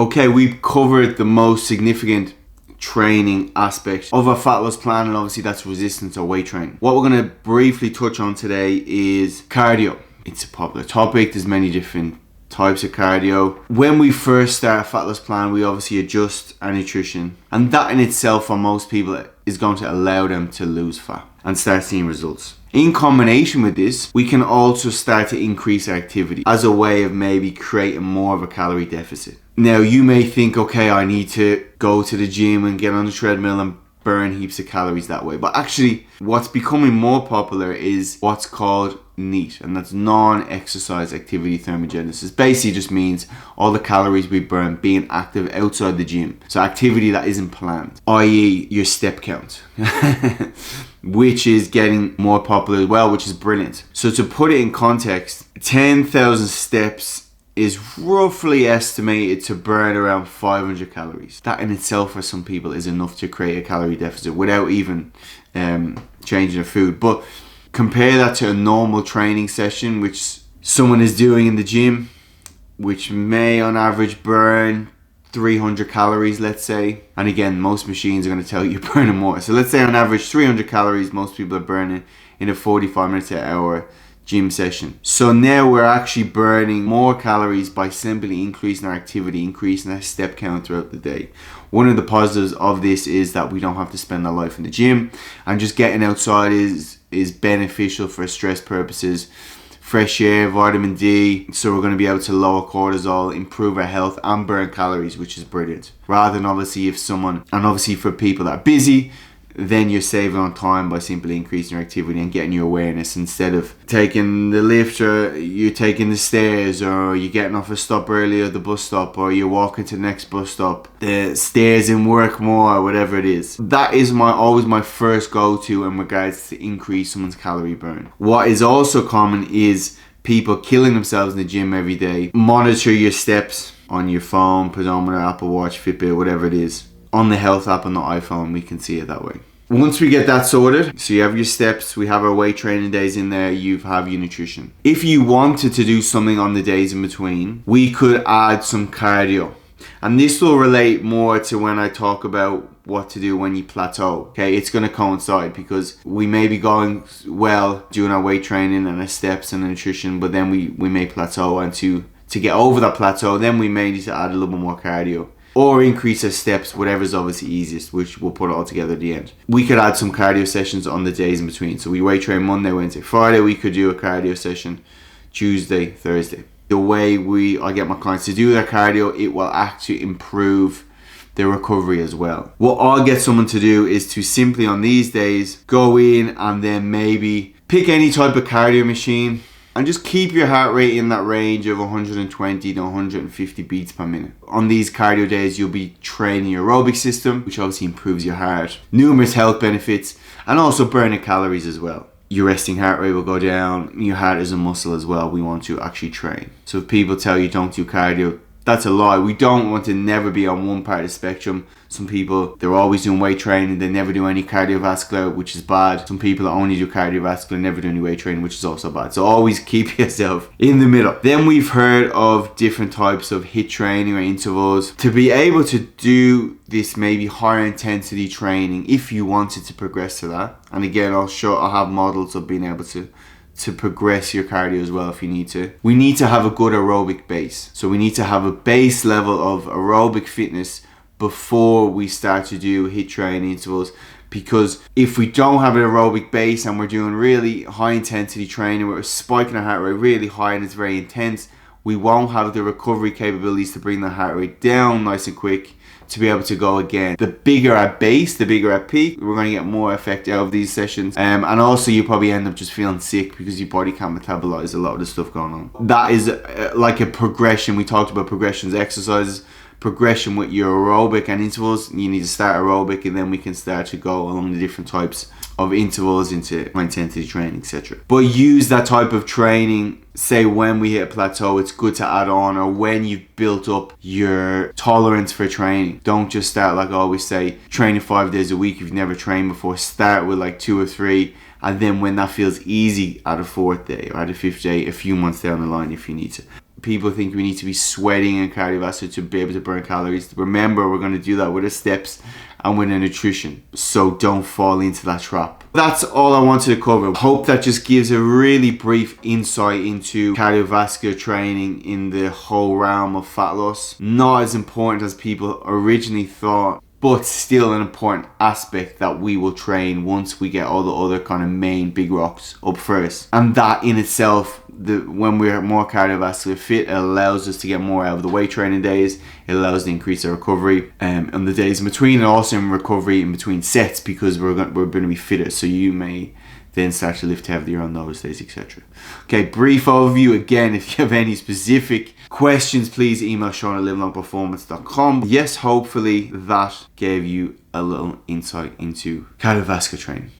Okay, we've covered the most significant training aspect of a fat loss plan, and obviously that's resistance or weight training. What we're going to briefly touch on today is cardio. It's a popular topic. There's many different types of cardio. When we first start a fat loss plan, we obviously adjust our nutrition, and that in itself for most people is going to allow them to lose fat and start seeing results. In combination with this, we can also start to increase our activity as a way of maybe creating more of a calorie deficit. Now, you may think, okay, I need to go to the gym and get on the treadmill and burn heaps of calories that way. But actually, what's becoming more popular is what's called NEAT, and that's non-exercise activity thermogenesis. Basically just means all the calories we burn being active outside the gym. So activity that isn't planned, i.e. your step count, which is getting more popular as well, which is brilliant. So to put it in context, 10,000 steps is roughly estimated to burn around 500 calories. That in itself for some people is enough to create a calorie deficit without even changing their food. But compare that to a normal training session which someone is doing in the gym, which may on average burn 300 calories, let's say. And again, most machines are going to tell you you're burning more. So let's say on average 300 calories most people are burning in a 45 minutes to an hour gym session. So now we're actually burning more calories by simply increasing our activity, increasing our step count throughout the day. One of the positives of this is that we don't have to spend our life in the gym, and just getting outside is beneficial for stress purposes. Fresh air, vitamin D, so we're going to be able to lower cortisol, improve our health and burn calories, which is brilliant. Rather than obviously for people that are busy, then you're saving on time by simply increasing your activity and getting your awareness. Instead of taking the lift, or you're taking the stairs, or you're getting off a stop early at the bus stop, or you're walking to the next bus stop, the stairs in work more, whatever it is. That is always my first go-to in regards to increase someone's calorie burn. What is also common is people killing themselves in the gym every day. Monitor your steps on your phone, pedometer, Apple Watch, Fitbit, whatever it is. On the health app on the iPhone, we can see it that way. Once we get that sorted, so you have your steps, we have our weight training days in there, you have your nutrition. If you wanted to do something on the days in between, we could add some cardio. And this will relate more to when I talk about what to do when you plateau. Okay, it's going to coincide because we may be going well doing our weight training and our steps and the nutrition, but then we may plateau, and to get over that plateau, then we may need to add a little bit more cardio. Or increase our steps, whatever's obviously easiest, which we'll put it all together at the end. We could add some cardio sessions on the days in between. So we weight train Monday, Wednesday, Friday. We could do a cardio session Tuesday, Thursday. The way I get my clients to do their cardio, it will actually improve their recovery as well. What I'll get someone to do is to simply on these days go in and then maybe pick any type of cardio machine and just keep your heart rate in that range of 120 to 150 beats per minute. On these cardio days, you'll be training your aerobic system, which obviously improves your heart. Numerous health benefits, and also burning calories as well. Your resting heart rate will go down. Your heart is a muscle as well we want to actually train. So if people tell you don't do cardio, that's a lie. We don't want to never be on one part of the spectrum. Some people, they're always doing weight training, they never do any cardiovascular, which is bad. Some people only do cardiovascular, never do any weight training, which is also bad. So always keep yourself in the middle. Then we've heard of different types of HIIT training or intervals. To be able to do this maybe higher intensity training, if you wanted to progress to that. And again, I'll have models of being able to progress your cardio as well if you need to. We need to have a good aerobic base. So we need to have a base level of aerobic fitness before we start to do HIIT training intervals, because if we don't have an aerobic base and we're doing really high intensity training, we're spiking our heart rate really high and it's very intense, we won't have the recovery capabilities to bring the heart rate down nice and quick to be able to go again. The bigger our base, the bigger our peak, we're going to get more effect out of these sessions. And also you probably end up just feeling sick because your body can't metabolize a lot of the stuff going on. That is like a progression. We talked about progressions, exercises, progression with your aerobic and intervals. You need to start aerobic and then we can start to go along the different types of intervals into high intensity training, etc. But use that type of training, say when we hit a plateau, it's good to add on, or when you've built up your tolerance for training. Don't just start, like I always say, training 5 days a week if you've never trained before. Start with like 2 or 3 and then when that feels easy at a 4th day or at a 5th day, a few months down the line if you need to. People think we need to be sweating in cardiovascular to be able to burn calories. Remember, we're going to do that with the steps and with the nutrition, so don't fall into that trap. That's all I wanted to cover. Hope that just gives a really brief insight into cardiovascular training in the whole realm of fat loss. Not as important as people originally thought, but still an important aspect that we will train once we get all the other kind of main big rocks up first. And that in itself, when we're more cardiovascular fit, it allows us to get more out of the weight training days. It allows to increase our recovery on the days in between, and also in recovery in between sets, because we're going to be fitter. So you may then start to lift heavier on those days, etc. Okay, brief overview again. If you have any specific questions, please email Sean@livelongperformance.com. Yes, hopefully that gave you a little insight into cardiovascular training.